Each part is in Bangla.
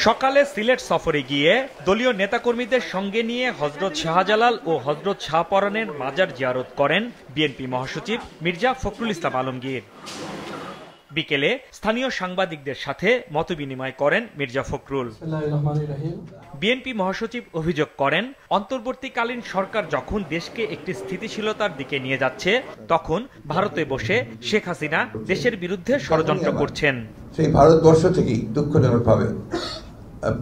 সকালে সিলেট সফরে গিয়ে দলীয় নেতাকর্মীদের সঙ্গে নিয়ে হযরত শাহজালাল ও হযরত শাহপরানের মাজার জিয়ারত করেন বিএনপি মহাসচিব মির্জা ফখরুল ইসলাম আলমগীর। বিকেলে স্থানীয় সাংবাদিকদের সাথে মতবিনিময় করেন মির্জা ফখরুল। বিএনপি মহাসচিব অভিযোগ করেন, অন্তর্বর্তীকালীন সরকার যখন দেশকে একটি স্থিতিশীলতার দিকে নিয়ে যাচ্ছে, তখন ভারতে বসে শেখ হাসিনা দেশের বিরুদ্ধে ষড়যন্ত্র করছেন। সেই ভারতবর্ষ থেকেই দুঃখজনকভাবে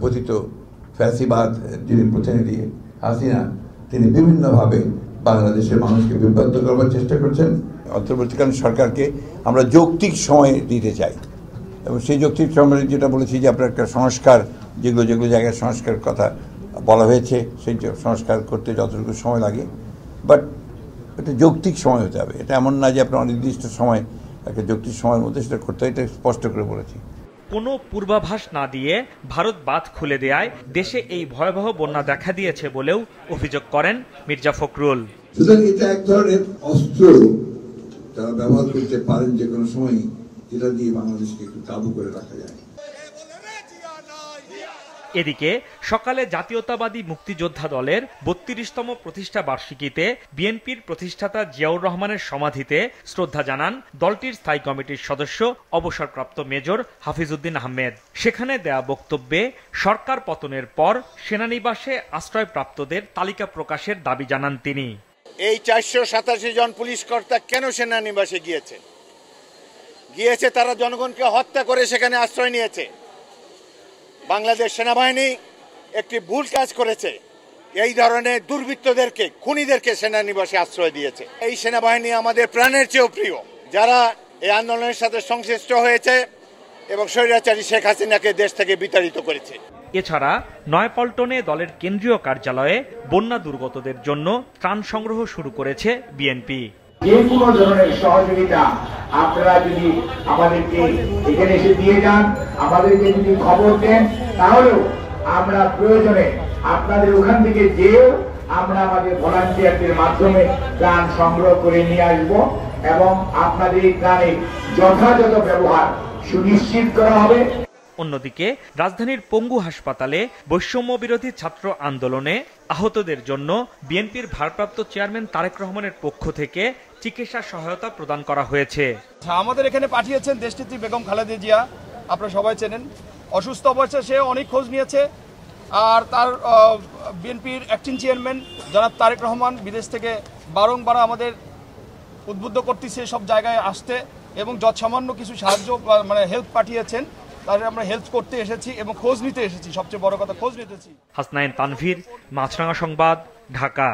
পতিত ফ্যাসিবাদ যিনি প্রতিনিধি হাসিনা, তিনি বিভিন্নভাবে বাংলাদেশের মানুষকে বিভ্রান্ত করবার চেষ্টা করছেন। অন্তর্বর্তীকালীন সরকারকে আমরা যৌক্তিক সময় দিতে চাই এবং সেই যৌক্তিক সময়ে যেটা বলেছি যে আপনার একটা সংস্কার, যেগুলো জায়গায় সংস্কারের কথা বলা হয়েছে, সেই সংস্কার করতে যতটুকু সময় লাগে, বাট এটা যৌক্তিক সময় হতে হবে। এটা এমন না যে আপনার অনির্দিষ্ট সময়, একটা যৌক্তিক সময়ের মধ্যে সেটা করতে হয়, এটা স্পষ্ট করে বলেছি। কোনো পূর্বাভাস না দিয়ে ভারত বাঁধ খুলে দেয়ায় দেশে এই ভয়াবহ বন্যা দেখা দিয়েছে বলেও অভিযোগ করেন মির্জা ফখরুল। সুতরাং এটা এক ধরনের অস্ত্র তারা ব্যবহার করতে পারেন যে কোনো সময়, যেটা দিয়ে বাংলাদেশকে একটু কাবু করে রাখা যায়। এদিকে সকালে জাতীয়তাবাদী মুক্তিযোদ্ধা দলের ৩২তম প্রতিষ্ঠা বার্ষিকীতে বিএনপির প্রতিষ্ঠাতা জিয়াউর রহমানের সমাধিতে শ্রদ্ধা জানান দলটির স্থায়ী কমিটির সদস্য অবসরপ্রাপ্ত মেজর হাফিজউদ্দিন আহমেদ। সেখানে দেয়া বক্তব্যে সরকার পতনের পর সেনানিবাসে আশ্রয়প্রাপ্তদের তালিকা প্রকাশের দাবি জানান তিনি। এই ৪৮৭ জন পুলিশ কর্তা কেন সেনানিবাসে গিয়েছে? তারা জনগণকে হত্যা করে সেখানে আশ্রয় নিয়েছে। বাংলাদেশ সেনাবাহিনী একটি ভুল কাজ করেছে, এই ধরনের দুর্বৃত্তদেরকে, খুনিদেরকে সেনানিবাসে আশ্রয় দিয়েছে। এই সেনাবাহিনী আমাদের প্রাণের চেয়েও প্রিয়, যারা এই আন্দোলনের সাথে সংশ্লিষ্ট হয়েছে এবং স্বৈরাচারী শেখ হাসিনাকে দেশ থেকে বিতাড়িত করেছে। এছাড়া নয়াপল্টনে দলের কেন্দ্রীয় কার্যালয়ে বন্যা দুর্গতদের জন্য ত্রাণ সংগ্রহ শুরু করেছে বিএনপি। যে কোনো ধরনের সহযোগিতা আপনারা যদি আমাদেরকে এখানে এসে দিয়ে যান, আমাদেরকে যদি খবর দেন, তাহলেও আমরা প্রয়োজনে আপনাদের ওখান থেকে যেও আমরা আমাদের ভলান্টিয়ারদের মাধ্যমে ত্রাণ সংগ্রহ করে নিয়ে আসবো এবং আপনাদের এই ত্রাণের যথাযথ ব্যবহার সুনিশ্চিত করা হবে। অন্যদিকে রাজধানীর পঙ্গু হাসপাতালে বৈষম্য বিরোধী ছাত্র আন্দোলনে আহতদের জন্য বিএনপির ভারপ্রাপ্ত চেয়ারম্যান তারেক রহমানের পক্ষ থেকে চিকিৎসা সহায়তা প্রদান করা হয়েছে। আমাদের এখানে পাঠিয়েছেন দেশনেত্রী বেগম খালেদা জিয়া, আপনারা সবাই চেনেন। অসুস্থ অবস্থায় সে অনেক খোঁজ নিয়েছে, আর তার বিএনপির অ্যাক্টিং চেয়ারম্যান জনাব তারেক রহমান বিদেশ থেকে বারংবার আমাদের উদ্বুদ্ধ করতেছে সব জায়গায় আসতে, এবং যৎসামান্য কিছু সাহায্য মানে হেল্প পাঠিয়েছেন। তাহলে আমরা হেল্প করতে এসেছি এবং খোঁজ নিতে এসেছি, সবচেয়ে বড় কথা খোঁজ নিতেছি। হাসনাইন তানভীর, মাছরাঙা সংবাদ, ঢাকা।